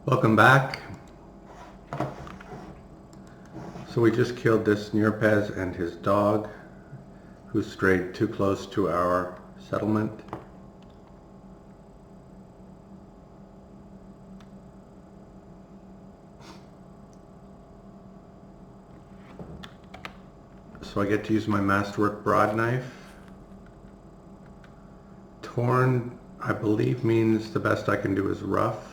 Welcome back. So we just killed this Njerpez and his dog who strayed too close to our settlement. So I get to use my masterwork broad knife. Torn, I believe, means the best I can do is rough.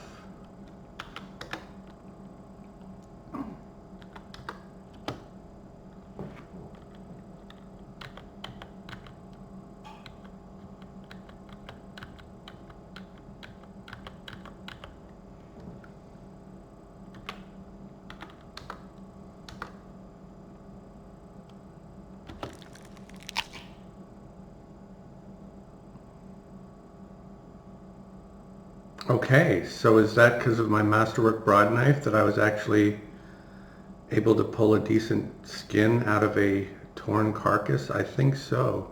Okay, so is that because of my masterwork broad knife that I was actually able to pull a decent skin out of a torn carcass? I think so.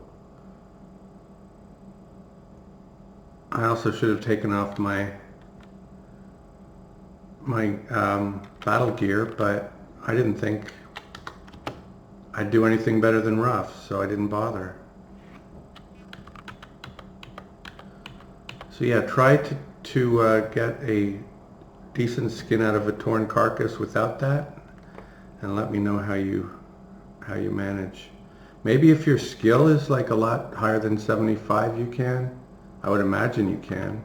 I also should have taken off my battle gear, but I didn't think I'd do anything better than rough, so I didn't bother. So yeah, try to get a decent skin out of a torn carcass without that, and let me know how you manage. Maybe if your skill is like a lot higher than 75, you can. I would imagine you can,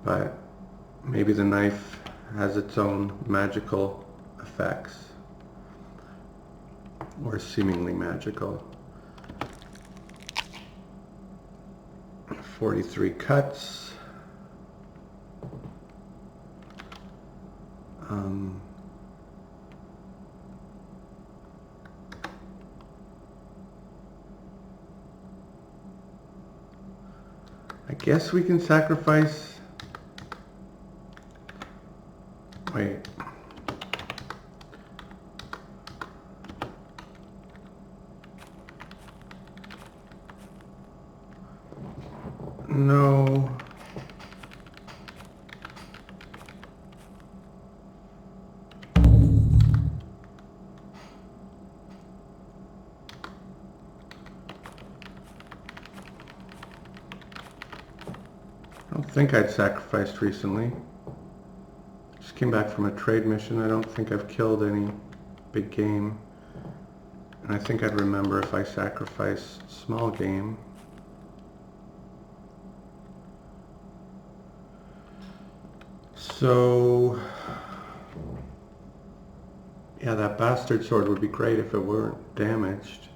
but maybe the knife has its own magical effects, or seemingly magical. 43 cuts. I guess we can sacrifice. Wait. No. I don't think I'd sacrificed recently. Just came back from a trade mission. I don't think I've killed any big game. And I think I'd remember if I sacrificed small game. So, yeah, that bastard sword would be great if it weren't damaged.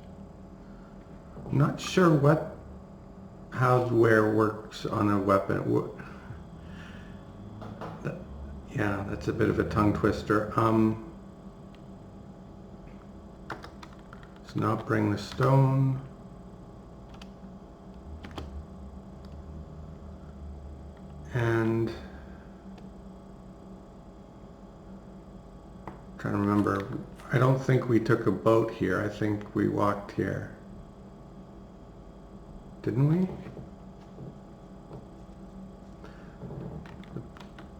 I'm not sure how where works on a weapon. Yeah, that's a bit of a tongue twister. Let's not bring the stone. And trying to remember, I don't think we took a boat here. I think we walked here. Didn't we? The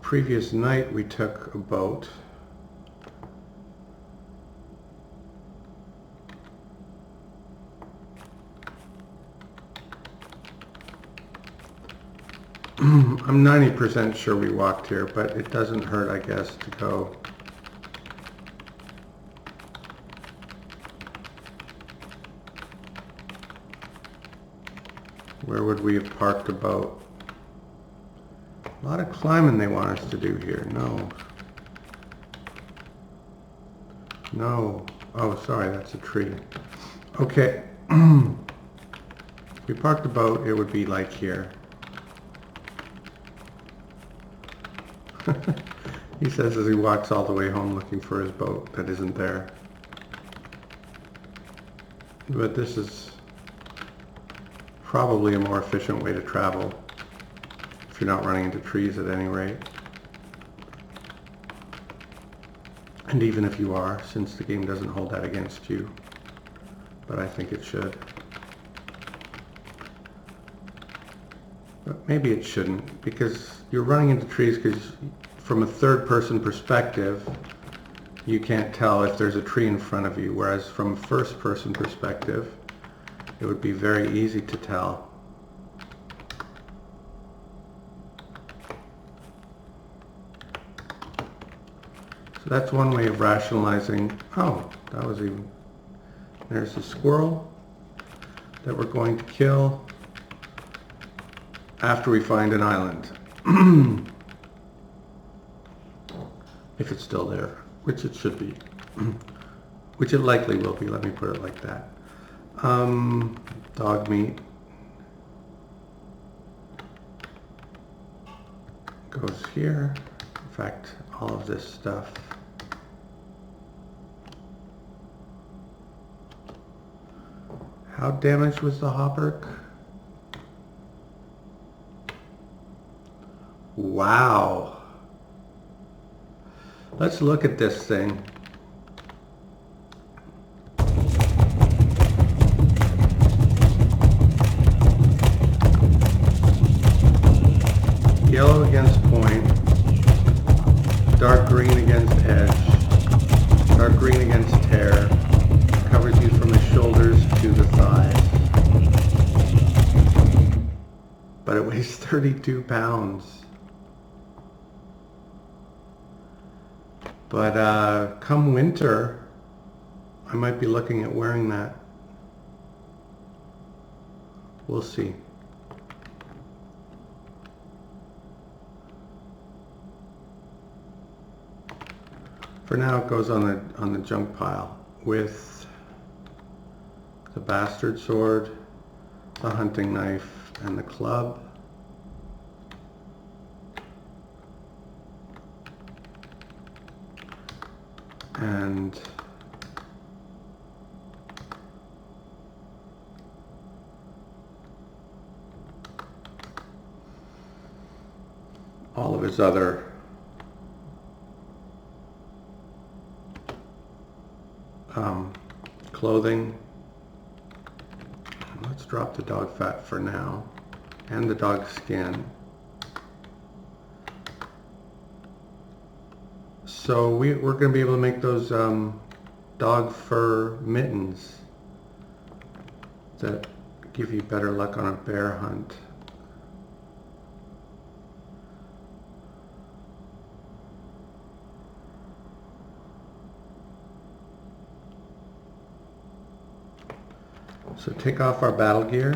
previous night we took a boat. I'm 90% sure we walked here, but it doesn't hurt, I guess, to go. Where would we have parked a boat? A lot of climbing they want us to do here. No. No. Oh, sorry, that's a tree. Okay. If we parked the boat, it would be like here. He says as he walks all the way home looking for his boat that isn't there. But this is probably a more efficient way to travel if you're not running into trees at any rate. And even if you are, since the game doesn't hold that against you, but I think it should. But maybe it shouldn't, because you're running into trees because from a third-person perspective, you can't tell if there's a tree in front of you, whereas from a first-person perspective, it would be very easy to tell. So that's one way of rationalizing, oh, that was even, there's a squirrel that we're going to kill after we find an island. If it's still there, which it should be. Which it likely will be, let me put it like that. Dog meat goes here. In fact, all of this stuff. How damaged was the hauberk? Wow. Let's look at this thing. Yellow against point, dark green against edge, dark green against tear, covers you from the shoulders to the thighs. But it weighs 32 pounds. But come winter, I might be looking at wearing that. We'll see. For now, it goes on the junk pile with the bastard sword, the hunting knife, and the club. And all of his other clothing. Let's drop the dog fat for now, and the dog skin. So we're going to be able to make those dog fur mittens that give you better luck on a bear hunt. So take off our battle gear,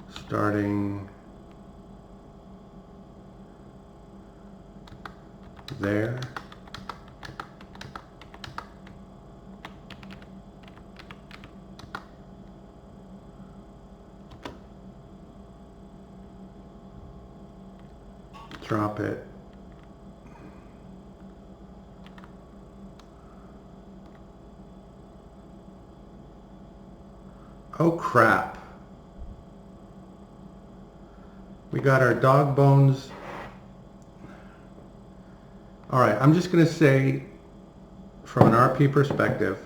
starting there. Drop it. Oh crap. We got our dog bones. Alright, I'm just going to say, from an RP perspective,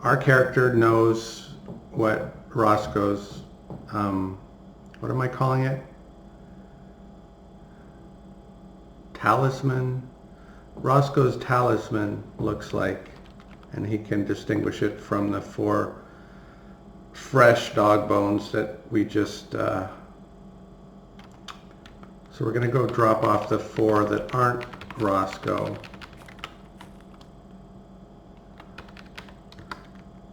our character knows what Roscoe's, what am I calling it? Talisman? Roscoe's talisman looks like, and he can distinguish it from the 4 fresh dog bones that we just, so we're going to go drop off the 4 that aren't Roscoe.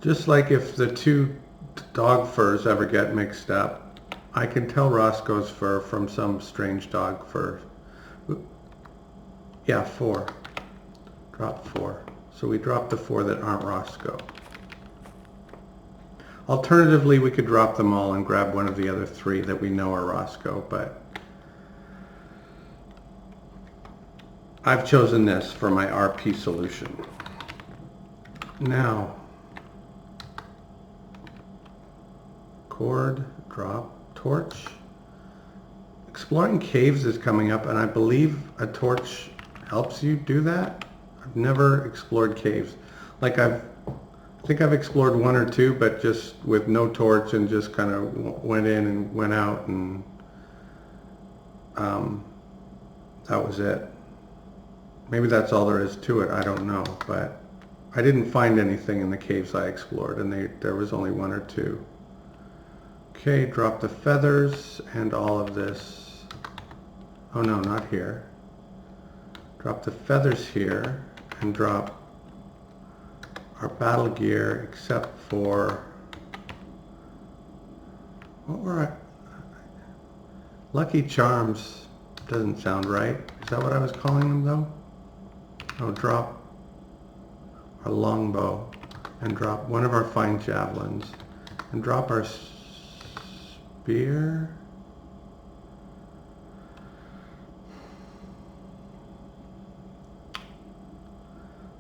Just like if the 2 dog furs ever get mixed up, I can tell Roscoe's fur from some strange dog fur. Yeah, 4. Drop 4. So we drop the 4 that aren't Roscoe. Alternatively, we could drop them all and grab one of the other 3 that we know are Roscoe, but I've chosen this for my RP solution. Now, cord, drop, torch. Exploring caves is coming up, and I believe a torch helps you do that. I've never explored caves. Like I think I've explored 1 or 2, but just with no torch and just kind of went in and went out, and that was it. Maybe that's all there is to it, I don't know, but I didn't find anything in the caves I explored, and there was only one or two. Okay, drop the feathers and all of this. Oh no, not here. Drop the feathers here and drop our battle gear except for, what were I? Lucky Charms doesn't sound right. Is that what I was calling them though? Oh, drop our longbow and drop one of our fine javelins and drop our spear.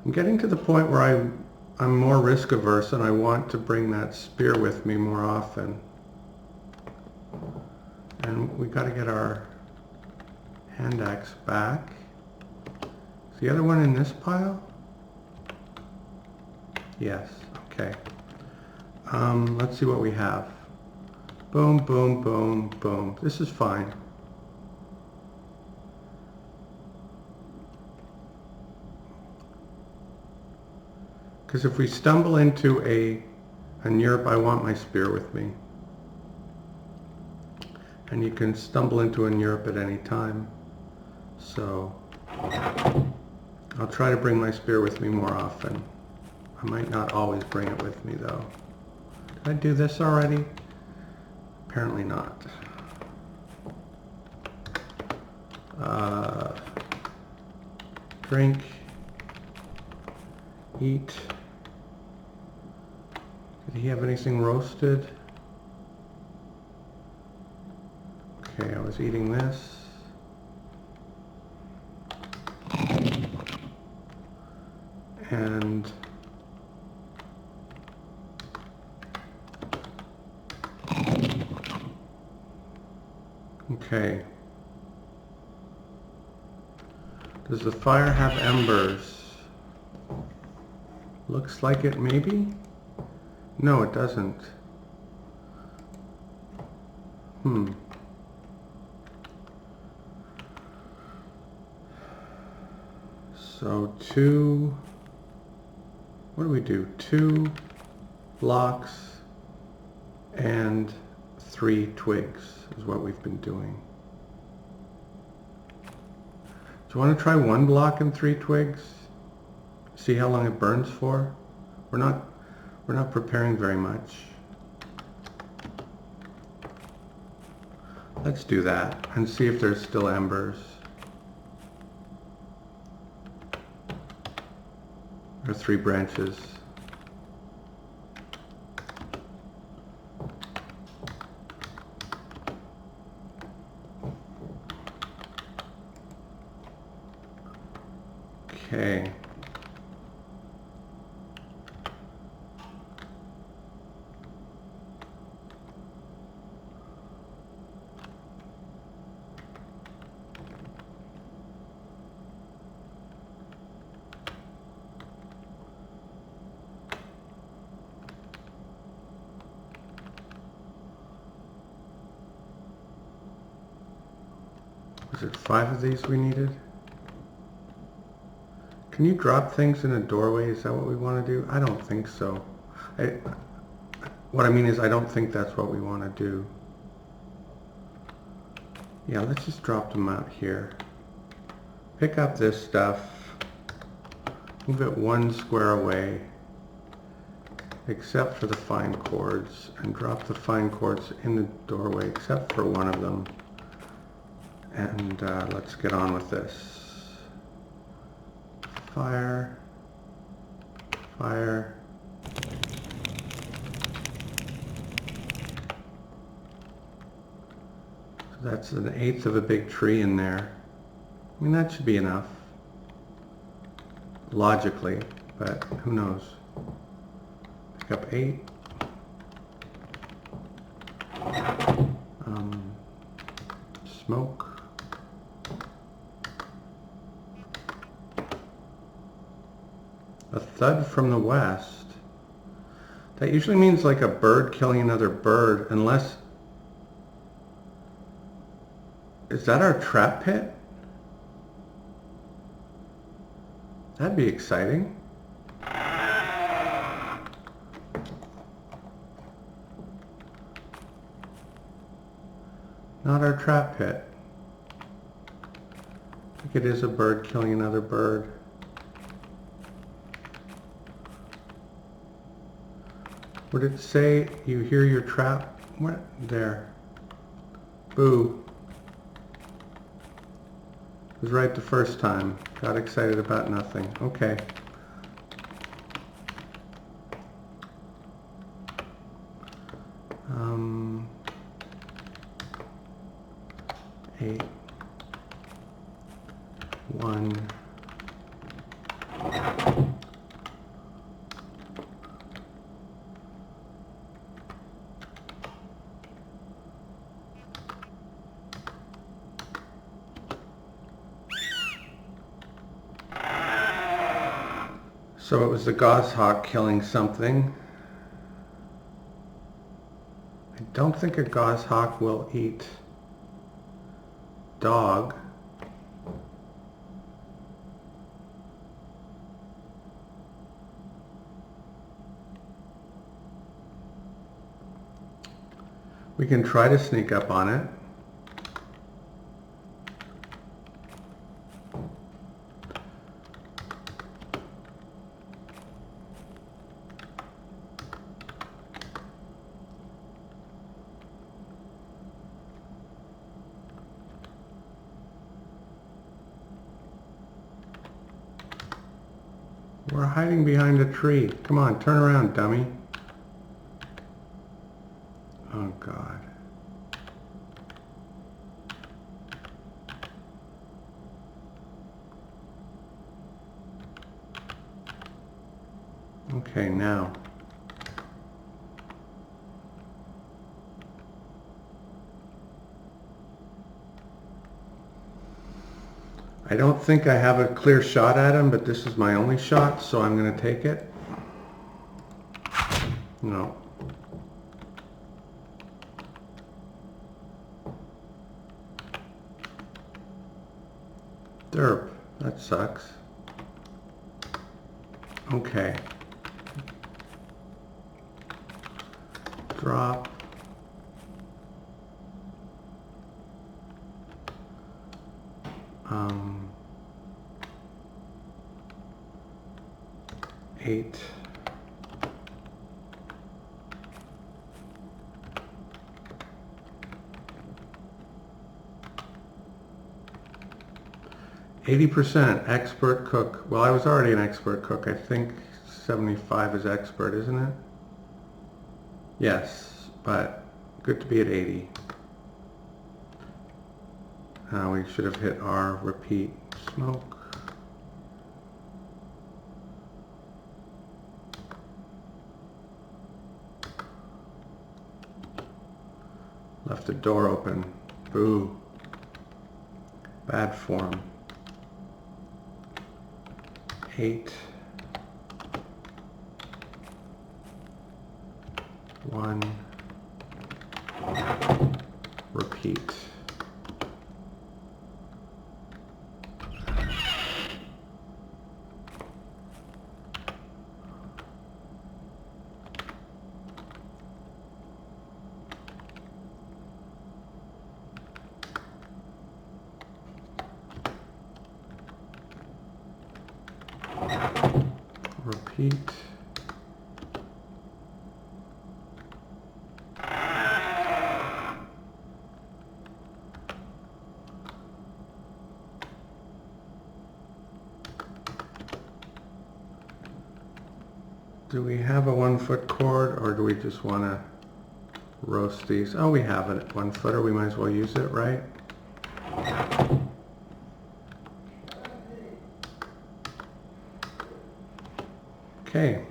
I'm getting to the point where I'm more risk averse and I want to bring that spear with me more often. And we got to get our hand axe back. Is the other one in this pile? Yes, okay. Let's see what we have. Boom, boom, boom, boom. This is fine. Because if we stumble into a Njerp, I want my spear with me. And you can stumble into a Njerp at any time. So I'll try to bring my spear with me more often. I might not always bring it with me though. Did I do this already? Apparently not. Drink. Eat. Did he have anything roasted? Okay, I was eating this. And okay. Does the fire have embers? Looks like it, maybe? No, it doesn't. So what do we do? 2 blocks and 3 twigs is what we've been doing. Do you want to try 1 block and 3 twigs? See how long it burns for? We're not preparing very much. Let's do that and see if there's still embers. There are 3 branches. Okay. Was it 5 of these we needed? Can you drop things in a doorway? Is that what we want to do? I don't think so. What I mean is I don't think that's what we want to do. Yeah, let's just drop them out here. Pick up this stuff. Move it 1 square away. Except for the fine cords. And drop the fine cords in the doorway except for one of them. And let's get on with this. Fire. Fire. So that's 1/8 of a big tree in there. I mean, that should be enough. Logically, but who knows. Pick up 8. Smoke. A thud from the west. That usually means like a bird killing another bird, unless... Is that our trap pit? That'd be exciting. Not our trap pit. I think it is a bird killing another bird. Would it say you hear your trap? What? There. Boo. It was right the first time. Got excited about nothing. Okay. Eight. One. So it was the goshawk killing something. I don't think a goshawk will eat dog. We can try to sneak up on it. We're hiding behind a tree. Come on, turn around, dummy. Oh, God. Okay, now. I don't think I have a clear shot at him, but this is my only shot, so I'm going to take it. No. Derp. That sucks. Okay. Drop. Eight. %, expert cook. Well, I was already an expert cook. I think 75 is expert, isn't it? Yes, but good to be at 80. We should have hit R, repeat, smoke. Left the door open. Boo. Bad form. 8. 1. Repeat. Repeat. Do we have a 1 foot cord, or do we just want to roast these? Oh, we have it at 1 footer. We might as well use it, right? Okay.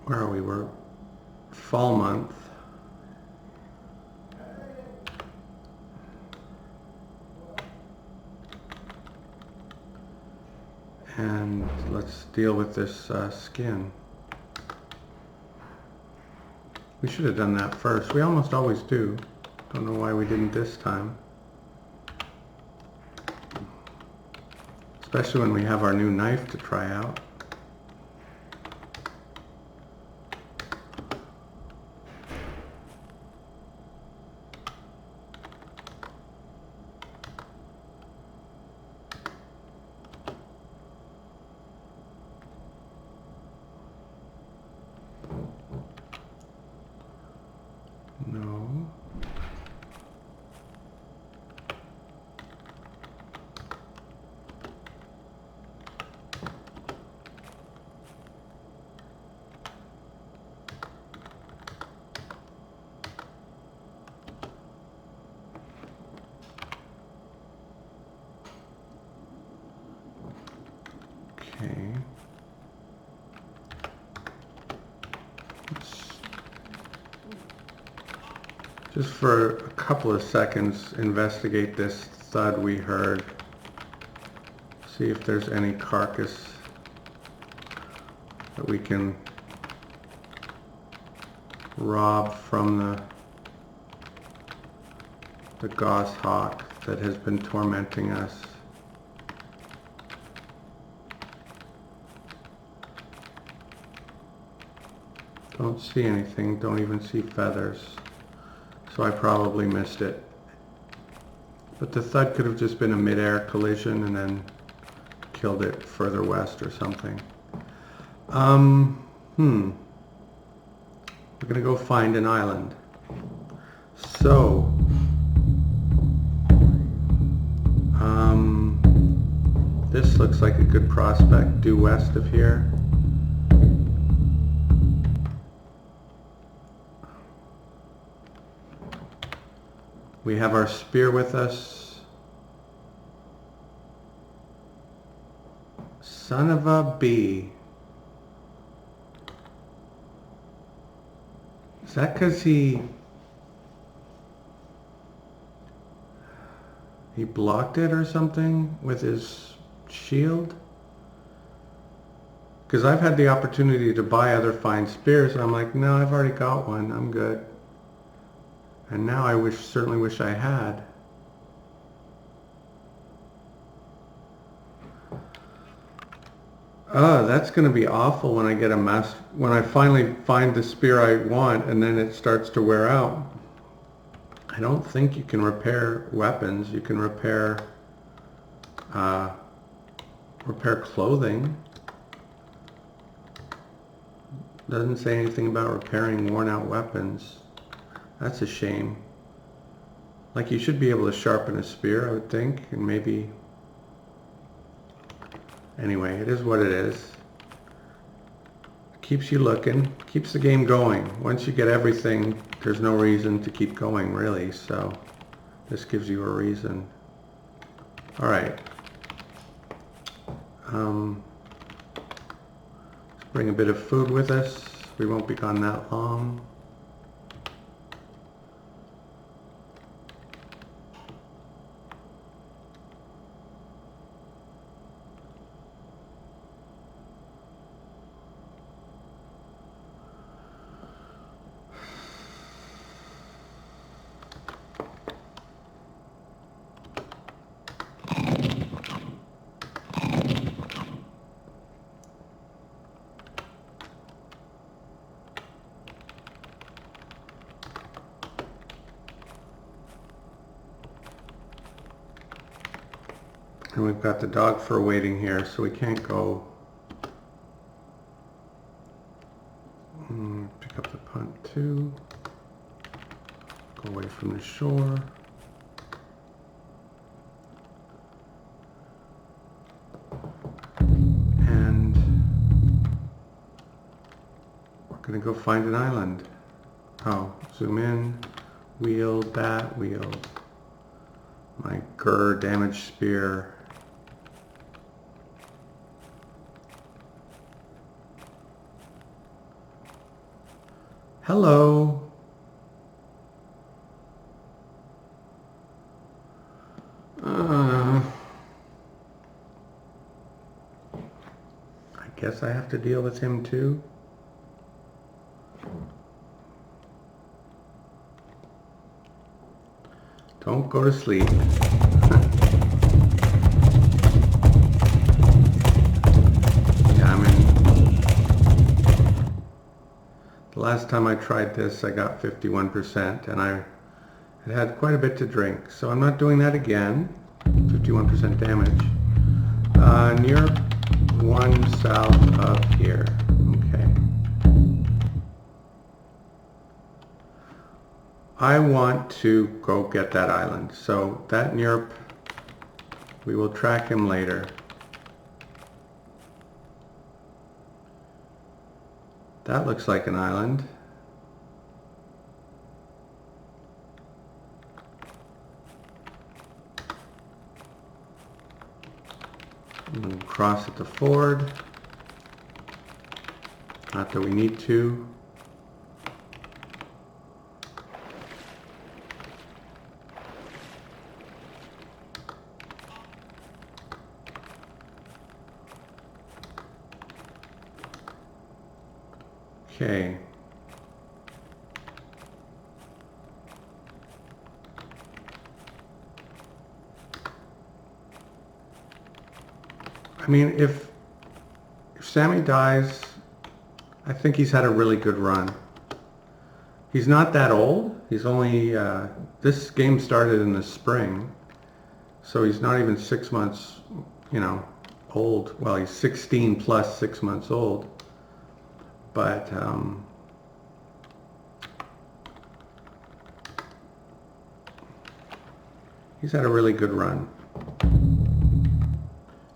Where are we? We're fall month. And let's deal with this skin. We should have done that first. We almost always do. Don't know why we didn't this time. Especially when we have our new knife to try out. No. Okay. Just for a couple of seconds, investigate this thud we heard. See if there's any carcass that we can rob from the goshawk that has been tormenting us. Don't see anything, don't even see feathers. So I probably missed it. But the thud could have just been a mid-air collision and then killed it further west or something. We're gonna go find an island. So, this looks like a good prospect due west of here. We have our spear with us. Son of a bee. Is that because he blocked it or something with his shield? Because I've had the opportunity to buy other fine spears and I'm like, no, I've already got one, I'm good. And now I certainly wish I had. Oh, that's going to be awful when I get when I finally find the spear I want and then it starts to wear out. I don't think you can repair weapons. You can repair clothing. Doesn't say anything about repairing worn out weapons. That's a shame. Like, you should be able to sharpen a spear, I would think, and maybe... Anyway, it is what it is. Keeps you looking, keeps the game going. Once you get everything, there's no reason to keep going, really, so this gives you a reason. Alright. Let's bring a bit of food with us. We won't be gone that long. And we've got the dog fur waiting here, so we can't go. Pick up the punt too. Go away from the shore. And we're gonna go find an island. Oh, zoom in, wield that, wield my damaged spear. Hello. I guess I have to deal with him too. Don't go to sleep. Yeah, I mean, the last time I tried this, I got 51%, and I had quite a bit to drink. So I'm not doing that again. 51% damage. Near one south of here. Okay. I want to go get that island. So that Njerp, we will track him later. That looks like an island. We'll cross at the ford. Not that we need to. Okay. I mean, if Sami dies, I think he's had a really good run. He's not that old. He's only, this game started in the spring, so he's not even 6 months, you know, old. Well, he's 16 plus 6 months old. But he's had a really good run.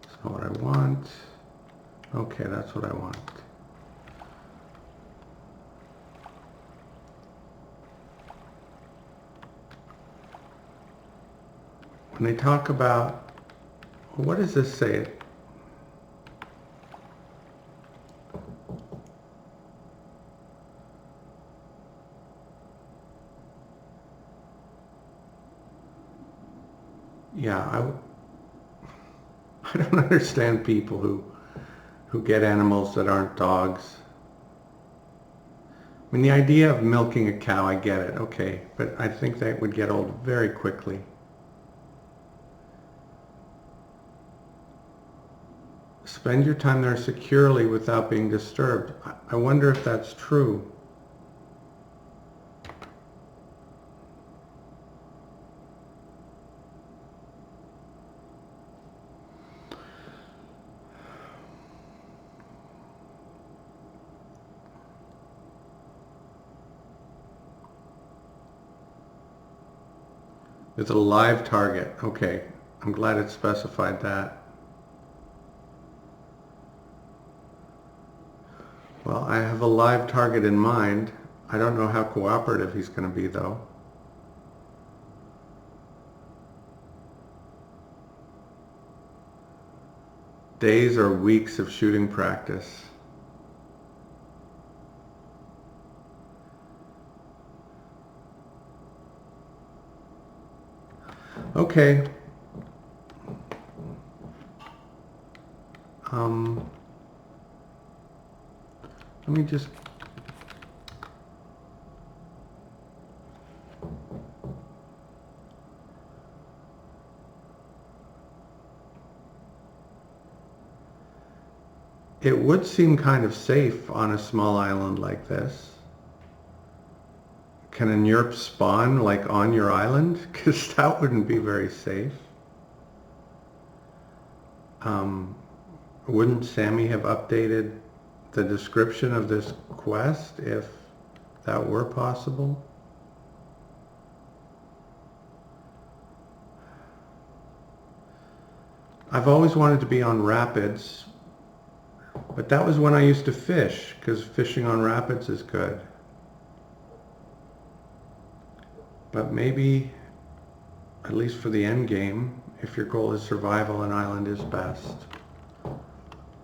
That's not what I want. Okay, that's what I want. When they talk about, what does this say? Yeah, I don't understand people who get animals that aren't dogs. I mean, the idea of milking a cow, I get it, okay, but I think that would get old very quickly. Spend your time there securely without being disturbed. I wonder if that's true. It's a live target. Okay, I'm glad it specified that. Well, I have a live target in mind. I don't know how cooperative he's going to be, though. Days or weeks of shooting practice. Okay. Let me just... It would seem kind of safe on a small island like this. Can a Njerp spawn like on your island? Because that wouldn't be very safe. Wouldn't Sami have updated the description of this quest if that were possible? I've always wanted to be on rapids, but that was when I used to fish, because fishing on rapids is good. But maybe, at least for the end game, if your goal is survival, an island is best.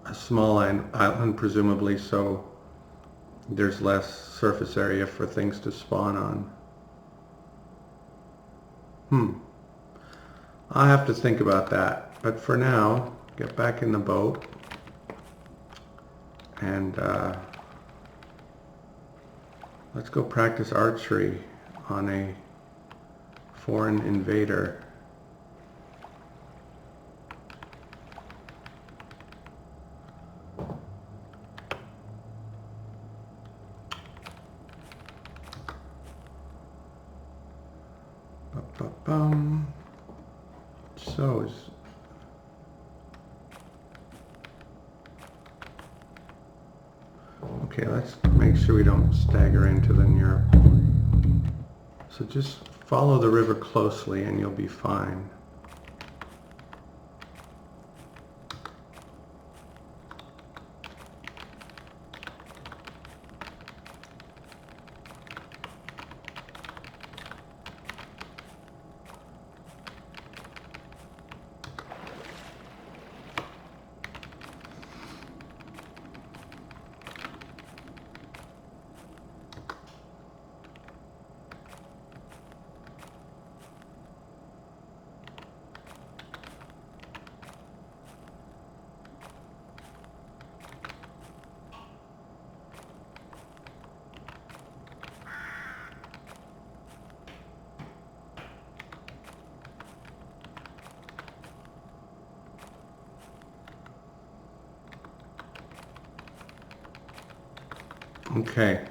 A small island, presumably, so there's less surface area for things to spawn on. I'll have to think about that. But for now, get back in the boat and let's go practice archery on a foreign invader. So is okay, let's make sure we don't stagger into the Njerpez. So just follow the river closely and you'll be fine. Okay.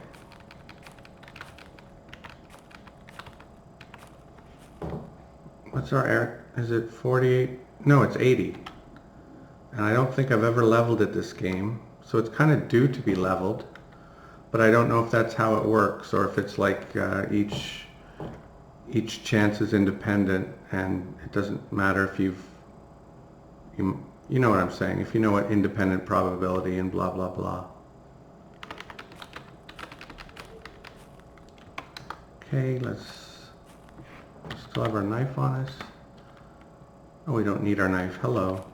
What's our air? Is it 48? No, it's 80. And I don't think I've ever leveled at this game. So it's kind of due to be leveled. But I don't know if that's how it works or if it's like each chance is independent and it doesn't matter if you know what I'm saying. If you know what independent probability and blah, blah, blah. Okay, let's still have our knife on us. Oh, we don't need our knife. Hello.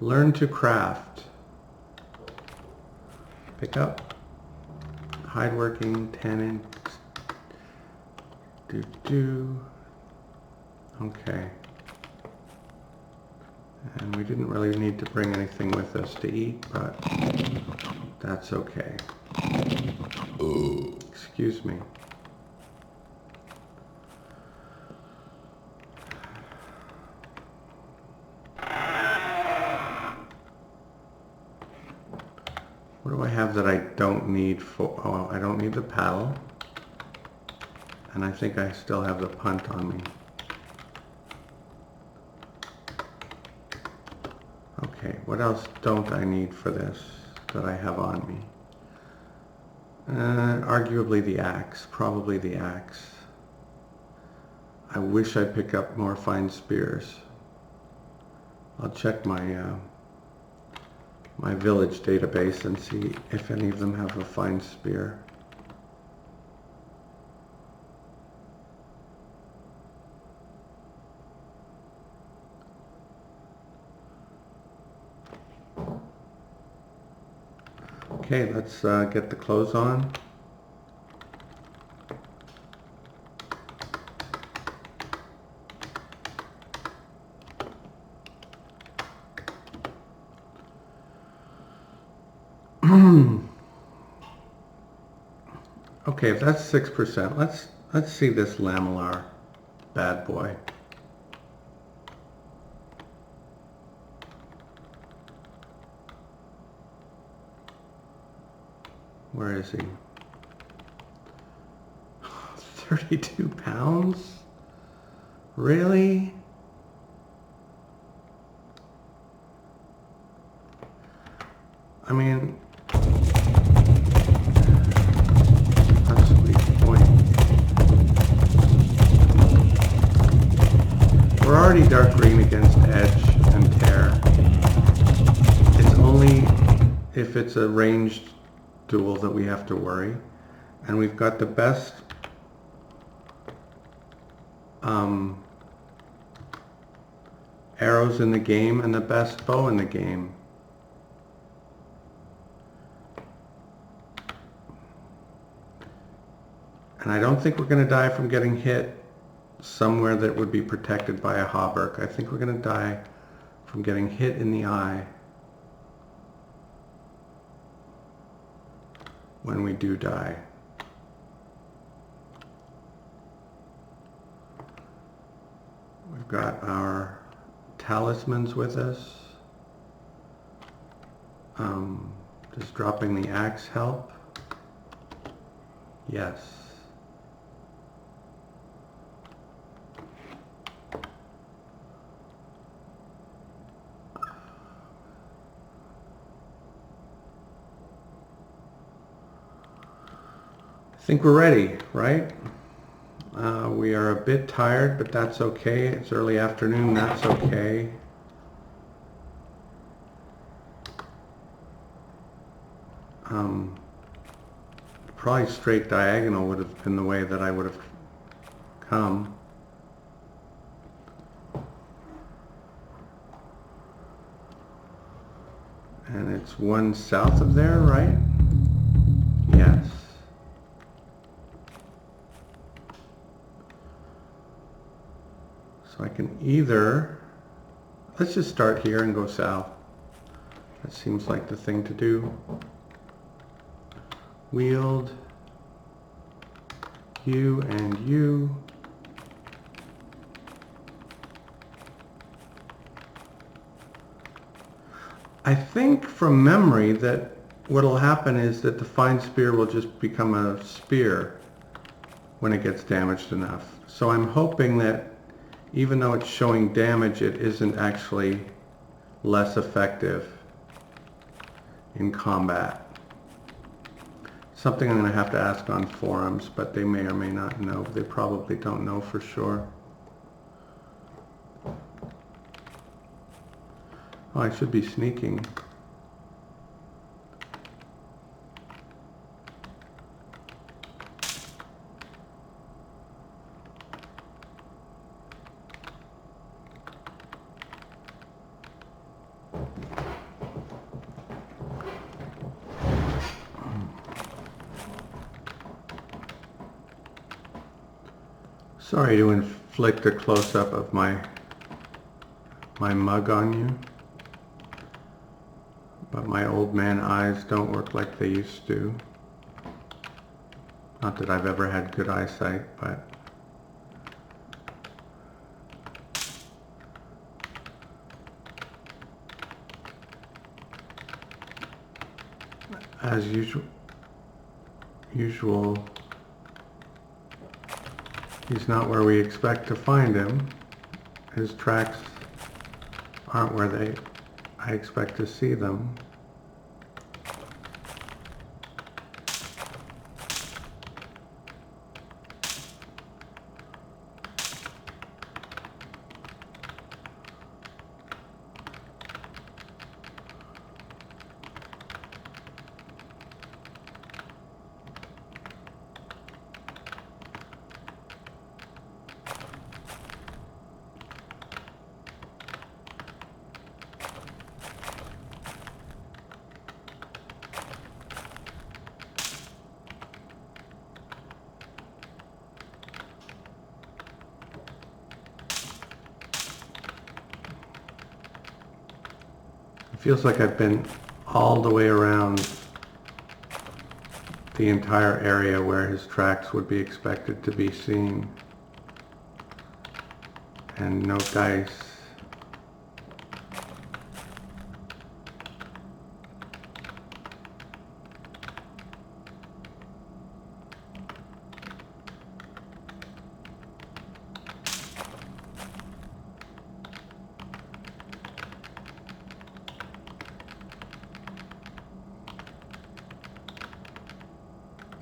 Learn to craft. Pick up. Hide working, tanning. Okay. And we didn't really need to bring anything with us to eat, but that's okay. Excuse me. What do I have that I don't need for, oh, I don't need the paddle. And I think I still have the punt on me. Okay, what else don't I need for this that I have on me? Arguably the axe, probably the axe. I wish I'd pick up more fine spears. I'll check my my village database and see if any of them have a fine spear. Okay, let's get the clothes on. Okay, if that's 6%, let's see this lamellar bad boy. Where is he? 32 pounds? Really? I mean, that's a weak point. We're already dark green against edge and tear. It's only if it's a ranged duel that we have to worry. And we've got the best arrows in the game and the best bow in the game. And I don't think we're going to die from getting hit somewhere that would be protected by a hauberk. I think we're going to die from getting hit in the eye when we do die. got our talismans with us. Does dropping the axe help? Yes. I think we're ready, right? We are a bit tired, but that's okay. It's early afternoon, that's okay. Probably straight diagonal would have been the way that I would have come. And it's one south of there, right? Yes. So I can either, let's just start here and go south. That seems like the thing to do. Wield you and you. I think from memory that what'll happen is that the fine spear will just become a spear when it gets damaged enough. So I'm hoping that even though it's showing damage, it isn't actually less effective in combat. Something I'm going to have to ask on forums, but they may or may not know. They probably don't know for sure. Oh, I should be sneaking. Sorry to inflict a close-up of my mug on you, but my old man eyes don't work like they used to. Not that I've ever had good eyesight, but as usual, he's not where we expect to find him. His tracks aren't where I expect to see them. Feels like I've been all the way around the entire area where his tracks would be expected to be seen. And no dice.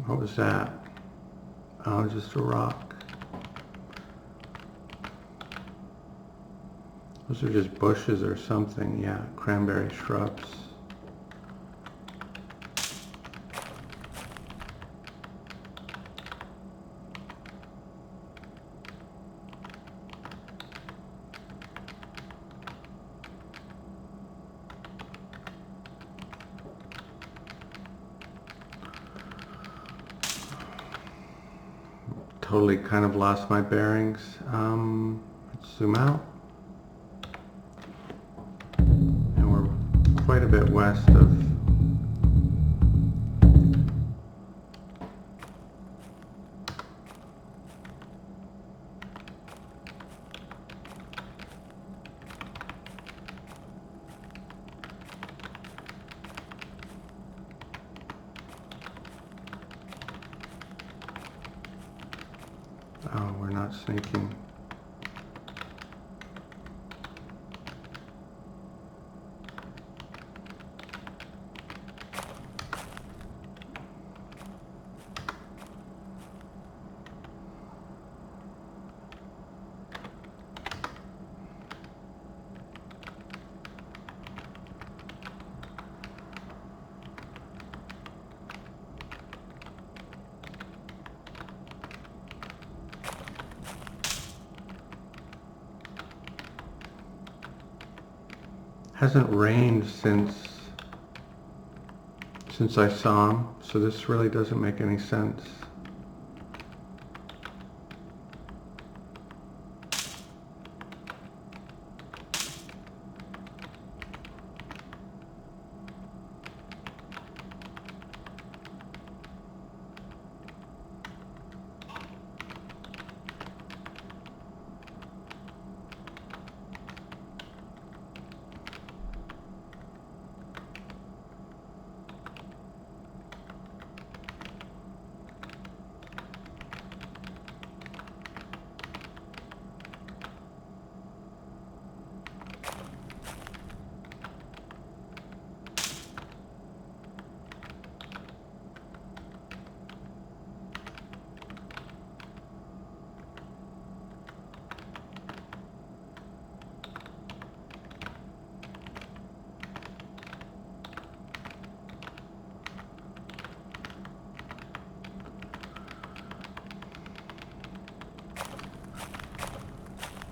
What was that? Oh, just a rock. Those are just bushes or something. Yeah, cranberry shrubs. Totally kind of lost my bearings. Let's zoom out. And we're quite a bit west of Oh, we're not sneaking. Hasn't rained since I saw him, so this really doesn't make any sense.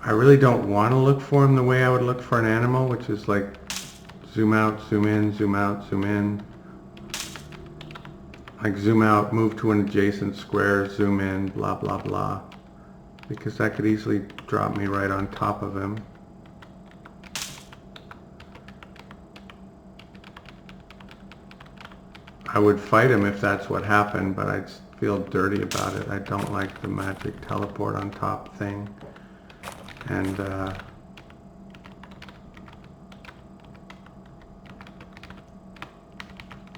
I really don't want to look for him the way I would look for an animal, which is like zoom out, zoom in, zoom out, zoom in. Like zoom out, move to an adjacent square, zoom in, blah, blah, blah. Because that could easily drop me right on top of him. I would fight him if that's what happened, but I'd feel dirty about it. I don't like the magic teleport on top thing. And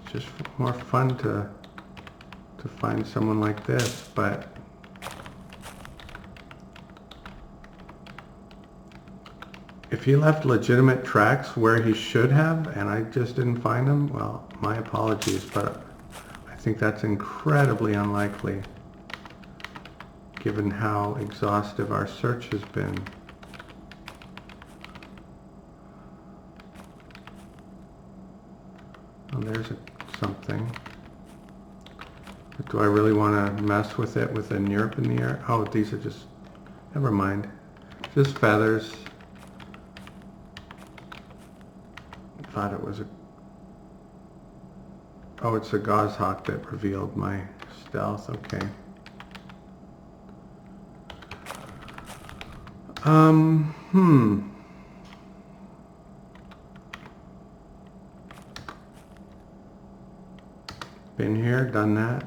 it's just more fun to find someone like this, but if he left legitimate tracks where he should have and I just didn't find them, well, my apologies, but I think that's incredibly unlikely given how exhaustive our search has been. Oh, there's something. But do I really want to mess with it with a Njerp in the air? Oh, these are just, never mind. Just feathers. Thought it was a, oh, it's a goshawk that revealed my stealth. Okay. Been here, done that.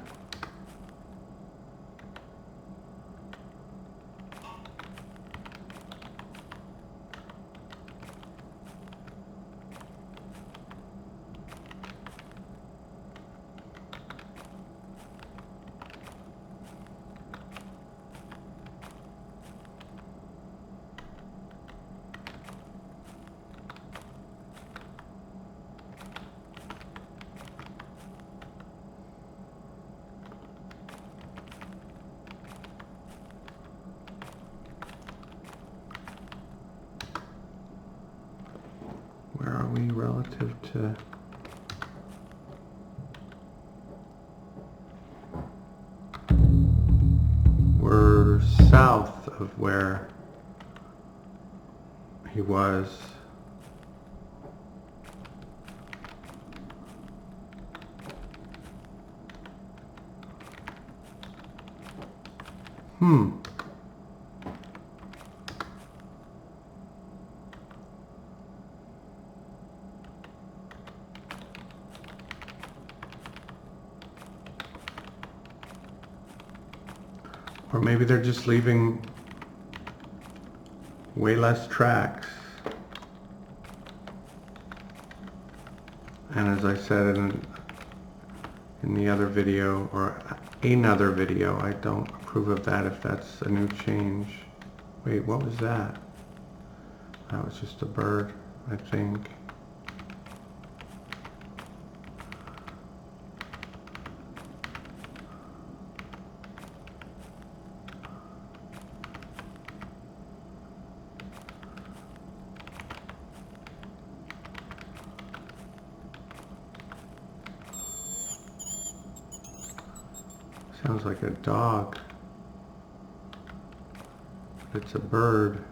Where are we relative to... We're south of where he was. Or maybe they're just leaving way less tracks. And as I said in the other video, or another video I don't approve approve of that if that's a new change. Wait, what was that? That was just a bird, I think. Sounds like a dog. It's a bird.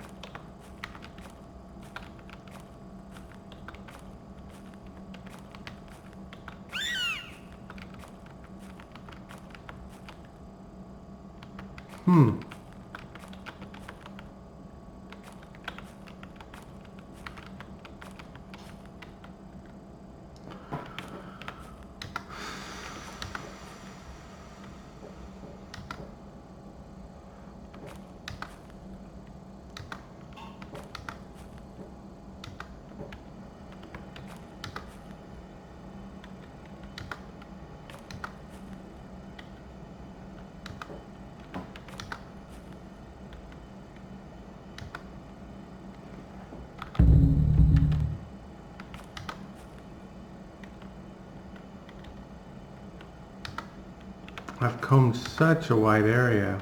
I've combed such a wide area.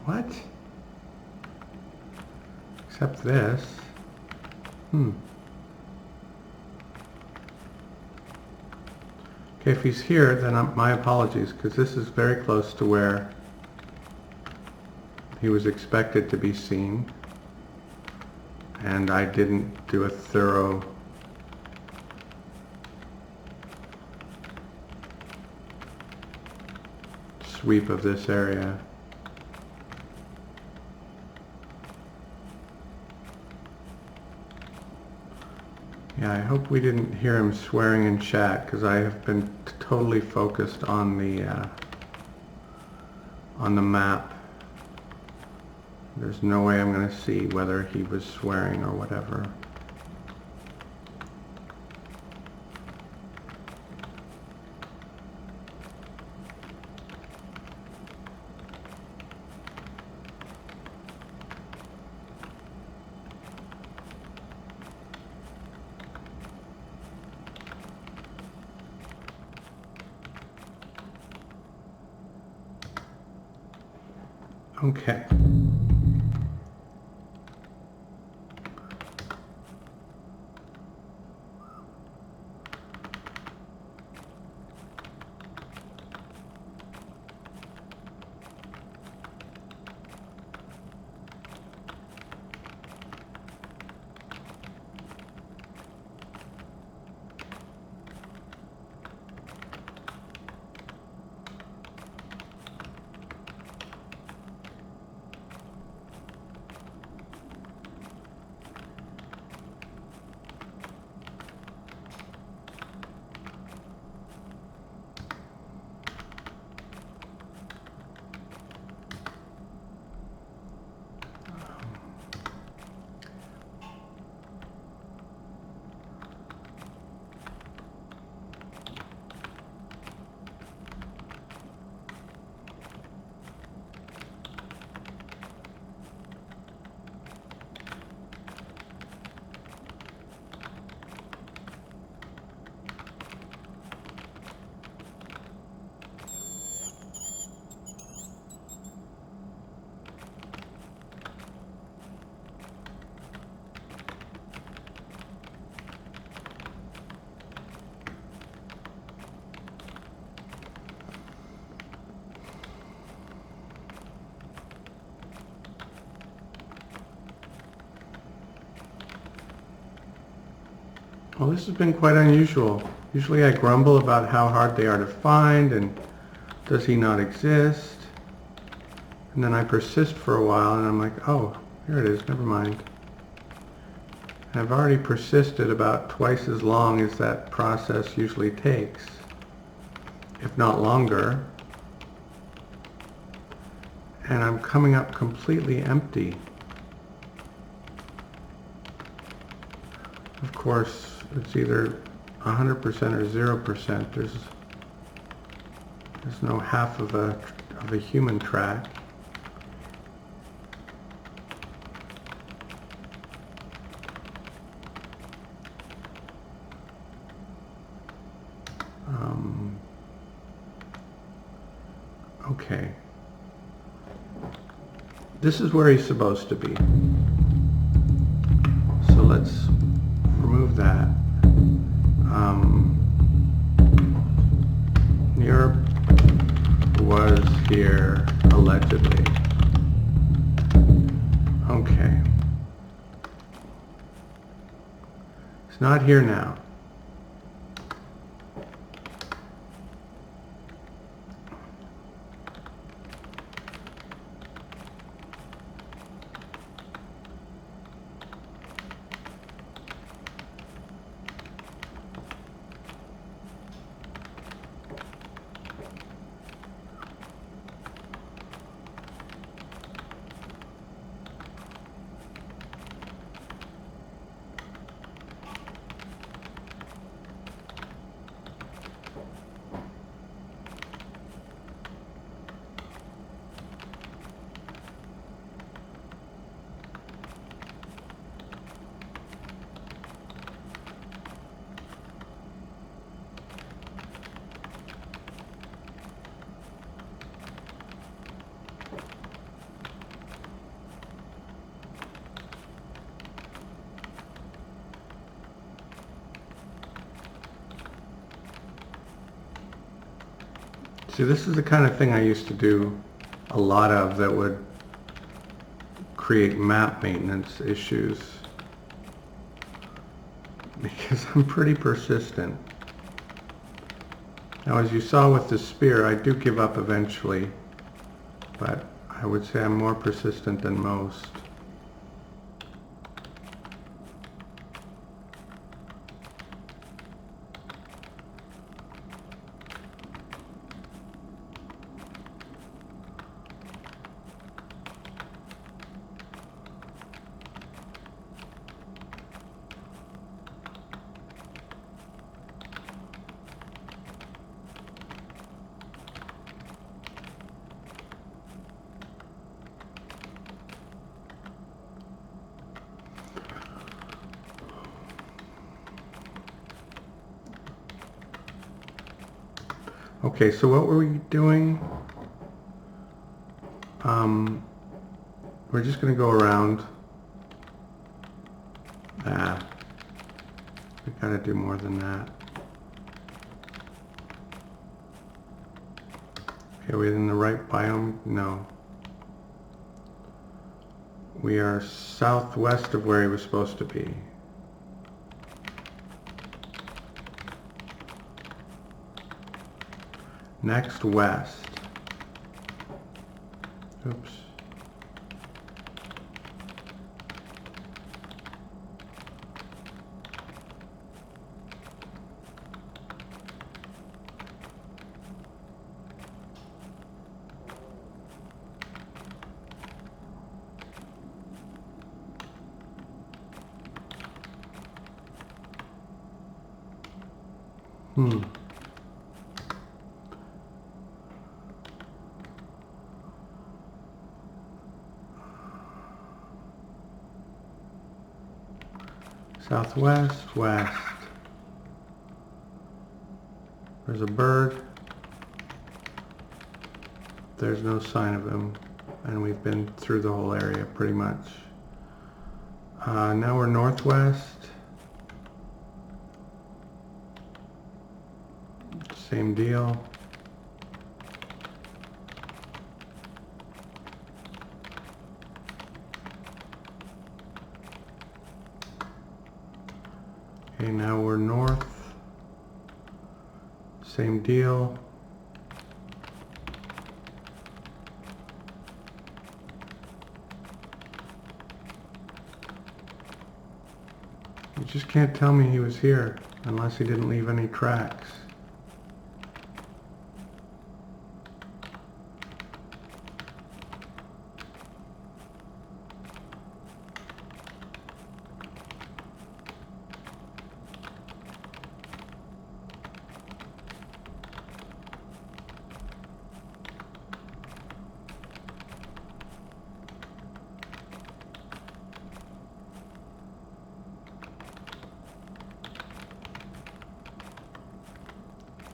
What? Except this. Okay, if he's here, then my apologies, because this is very close to where he was expected to be seen. And I didn't do a thorough sweep of this area. Yeah, I hope we didn't hear him swearing in chat, because I have been totally focused on the map. There's no way I'm going to see whether he was swearing or whatever. Okay. Well, this has been quite unusual. Usually I grumble about how hard they are to find and does he not exist? And then I persist for a while and I'm like, oh, here it is, never mind. And I've already persisted about twice as long as that process usually takes, if not longer. And I'm coming up completely empty. Of course, it's either 100% or 0%. There's no half of a of a human track. Okay. This is where he's supposed to be. So let's remove that. Njerpez was here allegedly. Okay. He's not here now. See, this is the kind of thing I used to do a lot of that would create map maintenance issues because I'm pretty persistent. Now, as you saw with the spear, I do give up eventually, but I would say I'm more persistent than most. Okay, so what were we doing? We're just going to go around. We got to do more than that. Okay, are we in the right biome? No. We are southwest of where he was supposed to be. Next west. Oops. Southwest, west. There's a bird. There's no sign of him, and we've been through the whole area pretty much. Now we're northwest. Same deal. Okay, now we're north. Same deal. You just can't tell me he was here unless he didn't leave any tracks.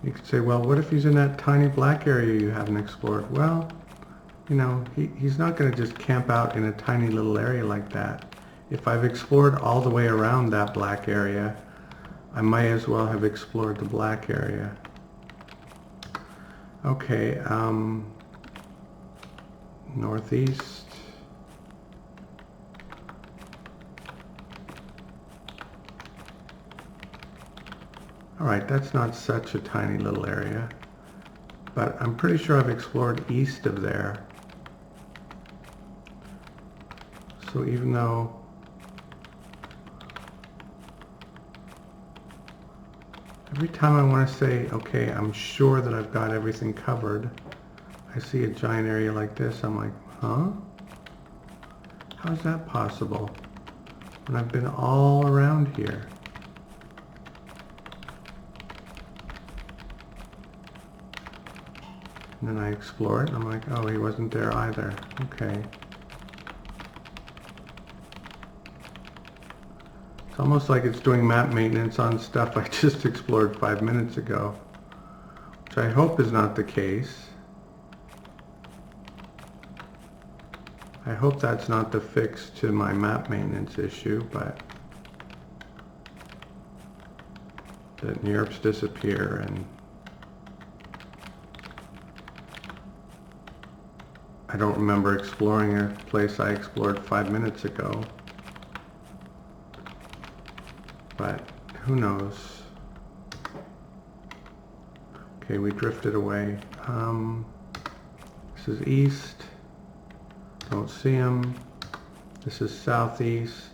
You could say, well, what if he's in that tiny black area you haven't explored? Well, you know, he's not going to just camp out in a tiny little area like that. If I've explored all the way around that black area, I might as well have explored the black area. Okay, northeast. Alright, that's not such a tiny little area, but I'm pretty sure I've explored east of there. So even though every time I want to say, okay, I'm sure that I've got everything covered, I see a giant area like this, I'm like, huh? How is that possible when I've been all around here? And then I explore it, and I'm like, oh, he wasn't there either. Okay. It's almost like it's doing map maintenance on stuff I just explored 5 minutes ago, which I hope is not the case. I hope that's not the fix to my map maintenance issue, but that Njerpez disappear and I don't remember exploring a place I explored 5 minutes ago, but who knows? Okay, we drifted away. This is east. Don't see him. This is southeast.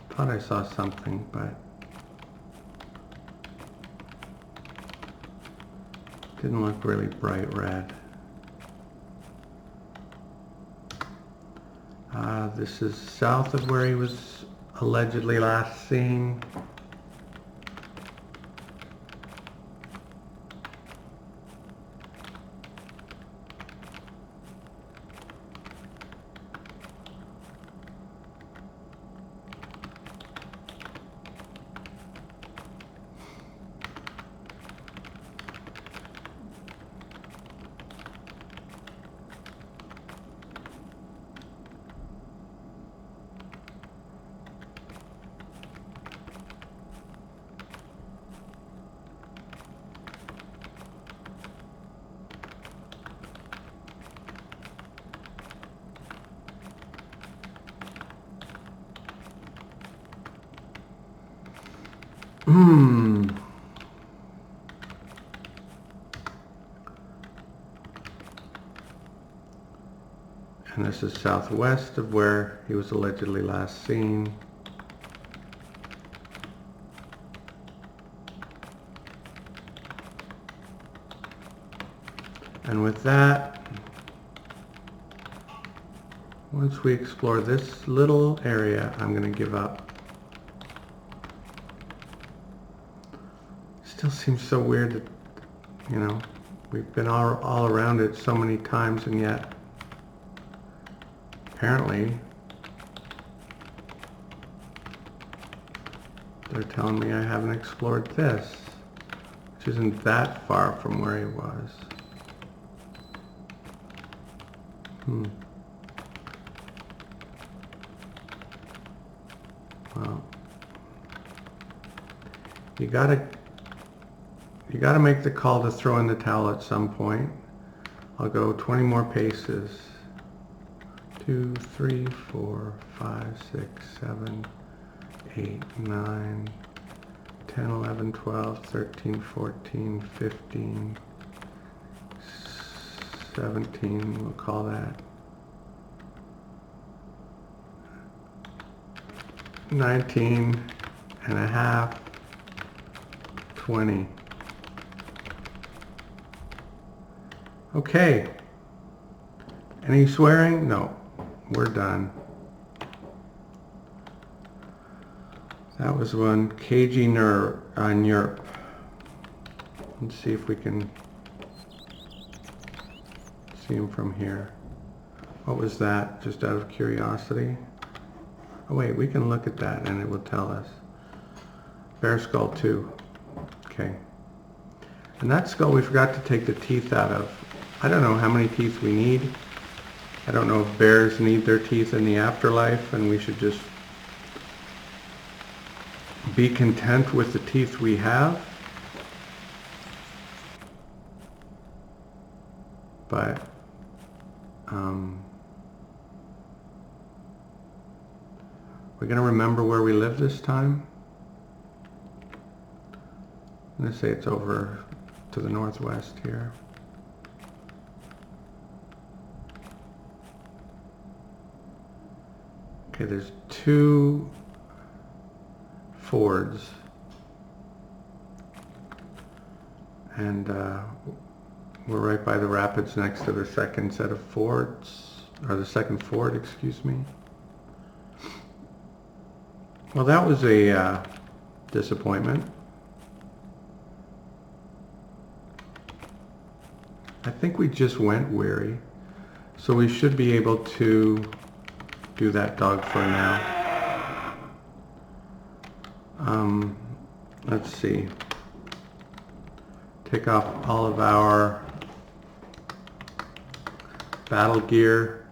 Thought I saw something, but didn't look really bright red. This is south of where he was allegedly last seen. And this is southwest of where he was allegedly last seen. And with that, once we explore this little area, I'm going to give up. Still seems so weird that, you know, we've been all around it so many times, and yet apparently they're telling me I haven't explored this, which isn't that far from where he was. Well, you gotta make the call to throw in the towel at some point. I'll go 20 more paces. 2, 3, 4, 5, 6, 7, 8, 9, 10, 11, 12, 13, 14, 15, 17, we'll call that. 19 and a half, 20. Okay. Any swearing? No. We're done. That was one KG Njerpez. Let's see if we can see him from here. What was that, just out of curiosity? Oh wait, we can look at that and it will tell us. Bear skull 2. Okay. And that skull we forgot to take the teeth out of. I don't know how many teeth we need. I don't know if bears need their teeth in the afterlife and we should just be content with the teeth we have. But we're going to remember where we live this time. I'm going to say it's over to the northwest here. Okay, there's 2 fords. And we're right by the rapids next to the second set of fords, or the second ford, excuse me. Well, that was a disappointment. I think we just went weary, so we should be able to do that dog for now. Let's see. Take off all of our battle gear.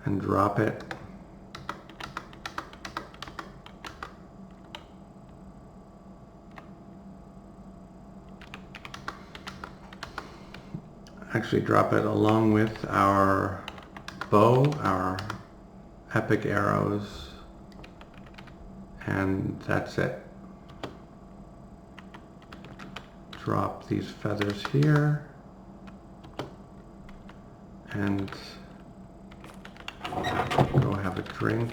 And drop it. Actually drop it along with our bow, our epic arrows, and that's it. Drop these feathers here and go have a drink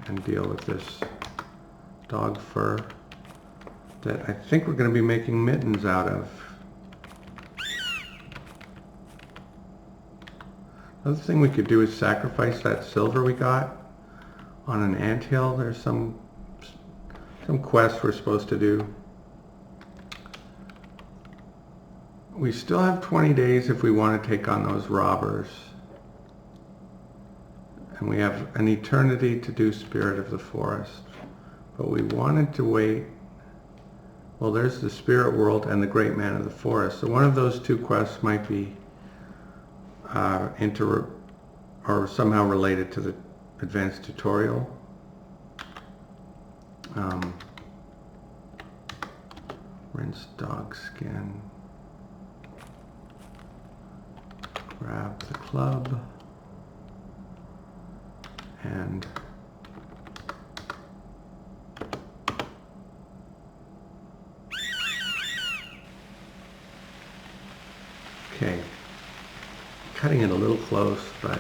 and deal with this dog fur that I think we're going to be making mittens out of. Another thing we could do is sacrifice that silver we got on an anthill. There's some quest we're supposed to do. We still have 20 days if we want to take on those robbers. And we have an eternity to do Spirit of the Forest. But we wanted to wait. Well, there's the Spirit World and the Great Man of the Forest. So one of those 2 quests might be or somehow related to the advanced tutorial. Rinse dog skin. Grab the club. And okay. Cutting it a little close, but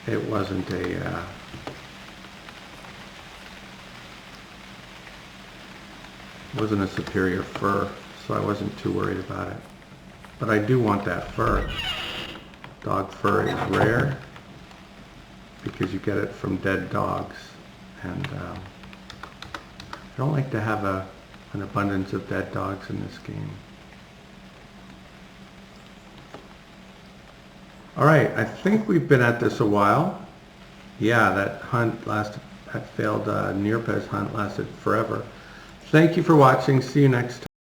it wasn't wasn't a superior fur, so I wasn't too worried about it. But I do want that fur. Dog fur is rare because you get it from dead dogs, and I don't like to have an abundance of dead dogs in this game. All right, I think we've been at this a while. Yeah, that failed Njerpez hunt lasted forever. Thank you for watching. See you next time.